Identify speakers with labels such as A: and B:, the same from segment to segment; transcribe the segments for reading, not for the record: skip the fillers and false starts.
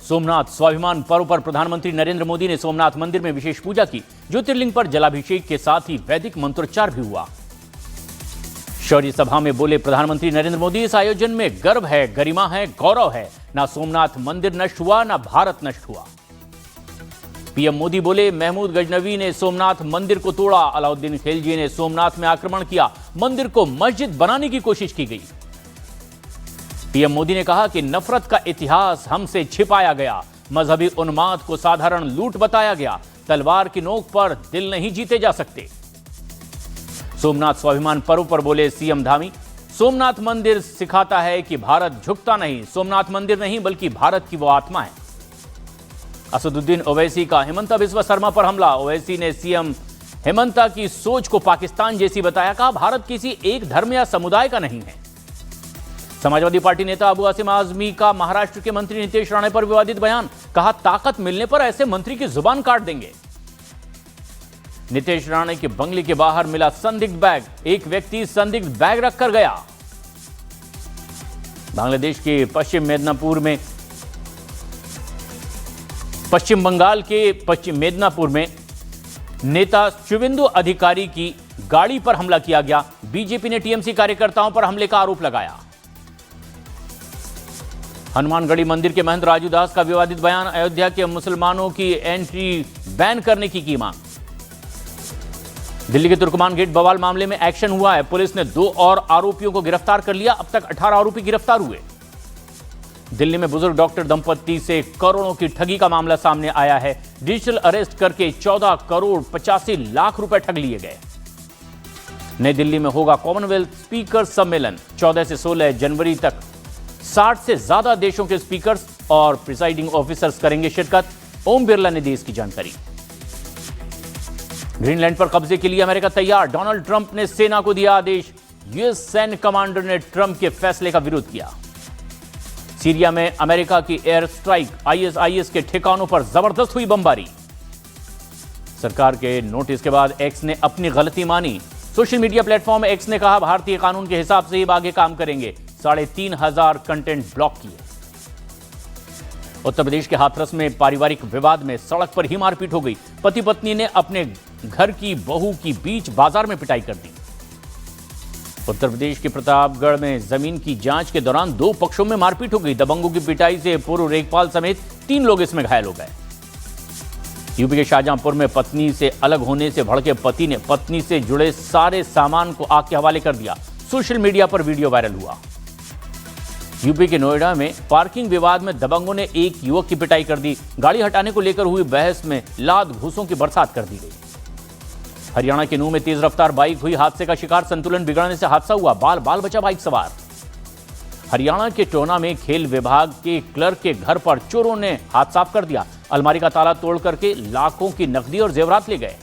A: सोमनाथ स्वाभिमान पर्व पर प्रधानमंत्री नरेंद्र मोदी ने सोमनाथ मंदिर में विशेष पूजा की। ज्योतिर्लिंग पर जलाभिषेक के साथ ही वैदिक मंत्रोच्चार भी हुआ। शौर्य सभा में बोले प्रधानमंत्री नरेंद्र मोदी, इस आयोजन में गर्व है, गरिमा है, गौरव है। ना सोमनाथ मंदिर नष्ट हुआ, ना भारत नष्ट हुआ। पीएम मोदी बोले, महमूद गजनवी ने सोमनाथ मंदिर को तोड़ा, अलाउद्दीन खिलजी ने सोमनाथ में आक्रमण किया, मंदिर को मस्जिद बनाने की कोशिश की गई। पीएम मोदी ने कहा कि नफरत का इतिहास हमसे छिपाया गया, मजहबी उन्माद को साधारण लूट बताया गया, तलवार की नोक पर दिल नहीं जीते जा सकते। सोमनाथ स्वाभिमान पर्व पर बोले सीएम धामी, सोमनाथ मंदिर सिखाता है कि भारत झुकता नहीं, सोमनाथ मंदिर नहीं बल्कि भारत की वो आत्मा है। असदुद्दीन ओवैसी का हिमंता बिस्वा शर्मा पर हमला। ओवैसी ने सीएम हिमंता की सोच को पाकिस्तान जैसी बताया, कहा भारत किसी एक धर्म या समुदाय का नहीं है। समाजवादी पार्टी नेता अबू आसिम आजमी का महाराष्ट्र के मंत्री नीतीश राणे पर विवादित बयान, कहा ताकत मिलने पर ऐसे मंत्री की जुबान काट देंगे। नीतीश राणे के बंगले के बाहर मिला संदिग्ध बैग, एक व्यक्ति संदिग्ध बैग रखकर गया। बांग्लादेश के पश्चिम बंगाल के पश्चिम मेदिनीपुर में नेता शुवेंदु अधिकारी की गाड़ी पर हमला किया गया। बीजेपी ने टीएमसी कार्यकर्ताओं पर हमले का आरोप लगाया। हनुमानगढ़ी मंदिर के महंत राजू दास का विवादित बयान, अयोध्या के मुसलमानों की एंट्री बैन करने की मांग। दिल्ली के तुर्कमान गेट बवाल मामले में एक्शन हुआ है, पुलिस ने 2 और आरोपियों को गिरफ्तार कर लिया। अब तक 18 आरोपी गिरफ्तार हुए। दिल्ली में बुजुर्ग डॉक्टर दंपत्ति से करोड़ों की ठगी का मामला सामने आया है। डिजिटल अरेस्ट करके 14 करोड़ 85 लाख रुपए ठग लिए गए। नई दिल्ली में होगा कॉमनवेल्थ स्पीकर सम्मेलन, 14 से 16 जनवरी तक 60 से ज्यादा देशों के स्पीकर्स और प्रिसाइडिंग ऑफिसर्स करेंगे शिरकत। ओम बिरला ने दी इसकी जानकारी। ग्रीनलैंड पर कब्जे के लिए अमेरिका तैयार, डोनाल्ड ट्रंप ने सेना को दिया आदेश। यूएस सैन्य कमांडर ने ट्रंप के फैसले का विरोध किया। सीरिया में अमेरिका की एयर स्ट्राइक, आईएसआईएस के ठिकानों पर जबरदस्त हुई बमबारी। सरकार के नोटिस के बाद एक्स ने अपनी गलती मानी। सोशल मीडिया प्लेटफॉर्म एक्स ने कहा भारतीय कानून के हिसाब से ही आगे काम करेंगे। 3,500 कंटेंट ब्लॉक किए। उत्तर प्रदेश के हाथरस में पारिवारिक विवाद में सड़क पर ही मारपीट हो गई। पति पत्नी ने अपने घर की बहू की बीच बाजार में पिटाई कर दी। उत्तर प्रदेश के प्रतापगढ़ में जमीन की जांच के दौरान 2 पक्षों में मारपीट हो गई। दबंगों की पिटाई से पूर्व लेखपाल समेत 3 लोग इसमें घायल हो गए। यूपी के शाहजहांपुर में पत्नी से अलग होने से भड़के पति ने पत्नी से जुड़े सारे सामान को आग के हवाले कर दिया। सोशल मीडिया पर वीडियो वायरल हुआ। यूपी के नोएडा में पार्किंग विवाद में दबंगों ने एक युवक की पिटाई कर दी। गाड़ी हटाने को लेकर हुई बहस में लात घूसों की बरसात कर दी गई। हरियाणा के नूह में तेज रफ्तार बाइक हुई हादसे का शिकार, संतुलन बिगड़ने से हादसा हुआ। बाल बचा बाइक सवार। हरियाणा के टोना में खेल विभाग के क्लर्क के घर पर चोरों ने हाथ साफ कर दिया। अलमारी का ताला तोड़ करके लाखों की नकदी और जेवरात ले गए।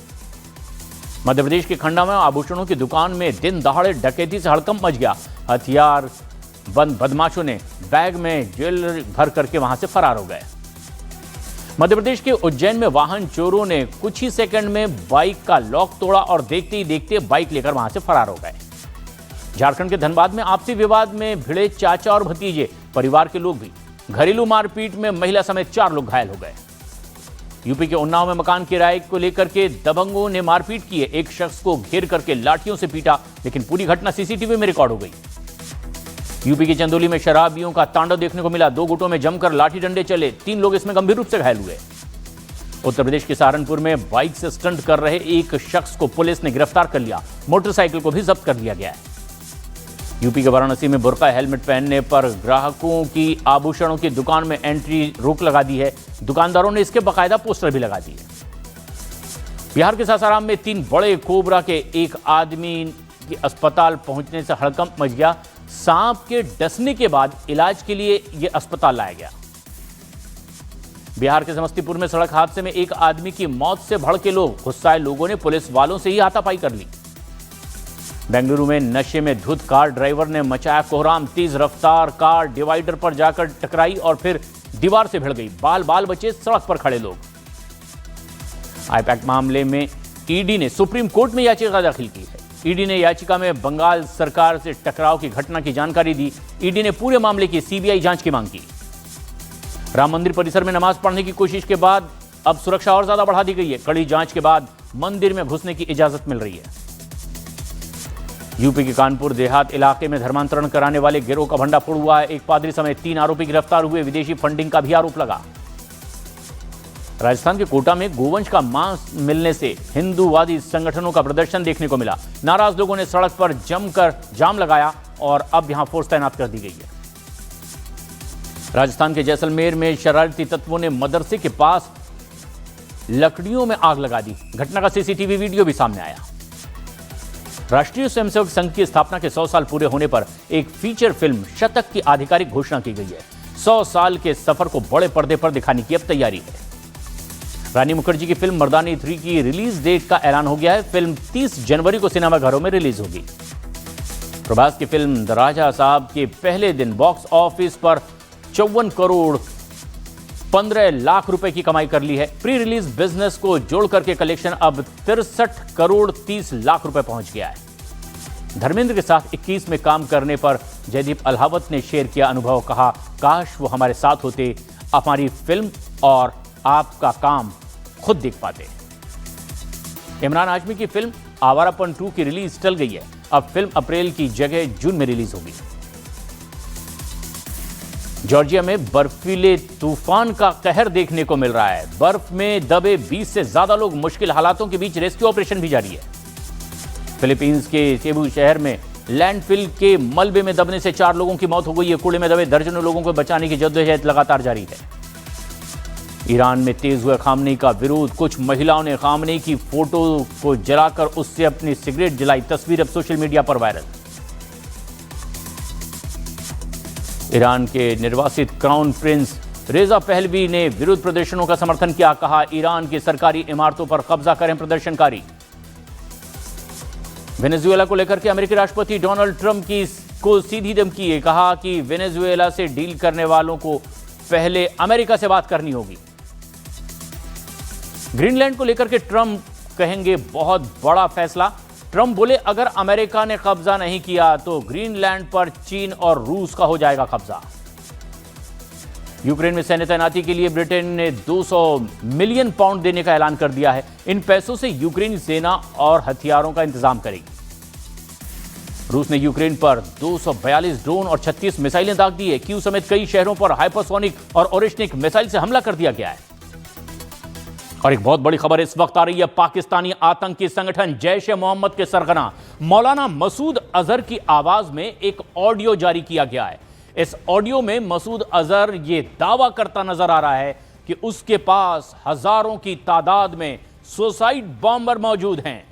A: मध्य प्रदेश के खंडा में आभूषणों की दुकान में दिन दहाड़े डकैती से हड़कंप मच गया। हथियार बंद बदमाशों ने बैग में ज्वेलरी भर करके वहां से फरार हो गए। मध्य प्रदेश के उज्जैन में वाहन चोरों ने कुछ ही सेकंड में बाइक का लॉक तोड़ा और देखते ही देखते बाइक लेकर वहां से फरार हो गए। झारखंड के धनबाद में आपसी विवाद में भिड़े चाचा और भतीजे, परिवार के लोग भी। घरेलू मारपीट में महिला समेत 4 लोग घायल हो गए। यूपी के उन्नाव में मकान किराए को लेकर के दबंगों ने मारपीट की है। एक शख्स को घेर करके लाठियों से पीटा, लेकिन पूरी घटना सीसीटीवी में रिकॉर्ड हो गई। यूपी के चंदौली में शराबियों का तांडव देखने को मिला। 2 गुटों में जमकर लाठी डंडे चले, 3 लोग इसमें गंभीर रूप से घायल हुए। उत्तर प्रदेश के सहारनपुर में बाइक से स्टंट कर रहे एक शख्स को पुलिस ने गिरफ्तार कर लिया। मोटरसाइकिल को भी जब्त कर लिया गया है। यूपी के वाराणसी में बुर्का हेलमेट पहनने पर ग्राहकों की आभूषणों की दुकान में एंट्री रोक लगा दी है। दुकानदारों ने इसके बाकायदा पोस्टर भी लगा दिए। बिहार के सासाराम में 3 बड़े कोबरा के एक आदमी के अस्पताल पहुंचने से हड़कंप मच गया। सांप के डसने के बाद इलाज के लिए यह अस्पताल लाया गया। बिहार के समस्तीपुर में सड़क हादसे में एक आदमी की मौत से भड़के लोग, गुस्साए लोगों ने पुलिस वालों से ही हाथापाई कर ली। बेंगलुरु में नशे में धुत कार ड्राइवर ने मचाया कोहराम। तेज रफ्तार कार डिवाइडर पर जाकर टकराई और फिर दीवार से भिड़ गई। बाल बचे सड़क पर खड़े लोग। आईपैक मामले में ईडी ने सुप्रीम कोर्ट में याचिका दाखिल की है। ईडी ने याचिका में बंगाल सरकार से टकराव की घटना की जानकारी दी। ईडी ने पूरे मामले की सीबीआई जांच की मांग की। राम मंदिर परिसर में नमाज पढ़ने की कोशिश के बाद अब सुरक्षा और ज्यादा बढ़ा दी गई है। कड़ी जांच के बाद मंदिर में घुसने की इजाजत मिल रही है। यूपी के कानपुर देहात इलाके में धर्मांतरण कराने वाले गिरोह का भंडाफोड़ हुआ है। एक पादरी समेत 3 आरोपी गिरफ्तार हुए। विदेशी फंडिंग का भी आरोप लगा। राजस्थान के कोटा में गोवंश का मांस मिलने से हिंदूवादी संगठनों का प्रदर्शन देखने को मिला। नाराज लोगों ने सड़क पर जमकर जाम लगाया और अब यहां फोर्स तैनात कर दी गई है। राजस्थान के जैसलमेर में शरारती तत्वों ने मदरसे के पास लकड़ियों में आग लगा दी। घटना का सीसीटीवी वीडियो भी सामने आया। राष्ट्रीय स्वयंसेवक संघ की स्थापना के 100 साल पूरे होने पर एक फीचर फिल्म शतक की आधिकारिक घोषणा की गई है। 100 साल के सफर को बड़े पर्दे पर दिखाने की अब तैयारी है। रानी मुखर्जी की फिल्म मर्दानी 3 की रिलीज डेट का ऐलान हो गया है। फिल्म 30 जनवरी को सिनेमाघरों में रिलीज होगी। प्रभास की फिल्म द राजा साहब के पहले दिन बॉक्स ऑफिस पर 54 करोड़ 15 लाख रुपए की कमाई कर ली है। प्री रिलीज बिजनेस को जोड़ करके कलेक्शन अब 63 करोड़ 30 लाख रुपए पहुंच गया है। धर्मेंद्र के साथ 21 में काम करने पर जयदीप अल्हावत ने शेयर किया अनुभव। कहा, काश वो हमारे साथ होते, हमारी फिल्म और आपका काम खुद देख पाते। इमरान हाशमी की फिल्म आवारापन 2 की रिलीज टल गई है। अब फिल्म अप्रैल की जगह जून में रिलीज होगी। जॉर्जिया में बर्फीले तूफान का कहर देखने को मिल रहा है। बर्फ में दबे 20 से ज्यादा लोग। मुश्किल हालातों के बीच रेस्क्यू ऑपरेशन भी जारी है। फिलीपींस के सेबू शहर में लैंडफिल के मलबे में दबने से 4 लोगों की मौत हो गई है। कूड़े में दबे दर्जनों लोगों को बचाने की जद्दोजहद लगातार जारी है। ईरान में तेज हुए खामनेई का विरोध। कुछ महिलाओं ने खामनेई की फोटो को जलाकर उससे अपनी सिगरेट जलाई। तस्वीर अब सोशल मीडिया पर वायरल। ईरान के निर्वासित क्राउन प्रिंस रेजा पहलवी ने विरोध प्रदर्शनों का समर्थन किया। कहा, ईरान की सरकारी इमारतों पर कब्जा करें प्रदर्शनकारी। वेनेजुएला को लेकर के अमेरिकी राष्ट्रपति डोनाल्ड ट्रंप को सीधी धमकी है। कहा कि वेनेजुएला से डील करने वालों को पहले अमेरिका से बात करनी होगी। ग्रीनलैंड को लेकर के ट्रंप कहेंगे बहुत बड़ा फैसला। ट्रंप बोले, अगर अमेरिका ने कब्जा नहीं किया तो ग्रीनलैंड पर चीन और रूस का हो जाएगा कब्जा। यूक्रेन में सैन्य तैनाती के लिए ब्रिटेन ने 200 मिलियन पाउंड देने का ऐलान कर दिया है। इन पैसों से यूक्रेनी सेना और हथियारों का इंतजाम करेगी। रूस ने यूक्रेन पर 242 ड्रोन और 36 मिसाइलें दाग दी है। कीव समेत कई शहरों पर हाइपरसोनिक और ओरेशनिक मिसाइल से हमला कर दिया गया है। और एक बहुत बड़ी खबर इस वक्त आ रही है। पाकिस्तानी आतंकी संगठन जैश ए मोहम्मद के सरगना मौलाना मसूद अजहर की आवाज में एक ऑडियो जारी किया गया है। इस ऑडियो में मसूद अजहर ये दावा करता नजर आ रहा है कि उसके पास हजारों की तादाद में सुसाइड बॉम्बर मौजूद हैं।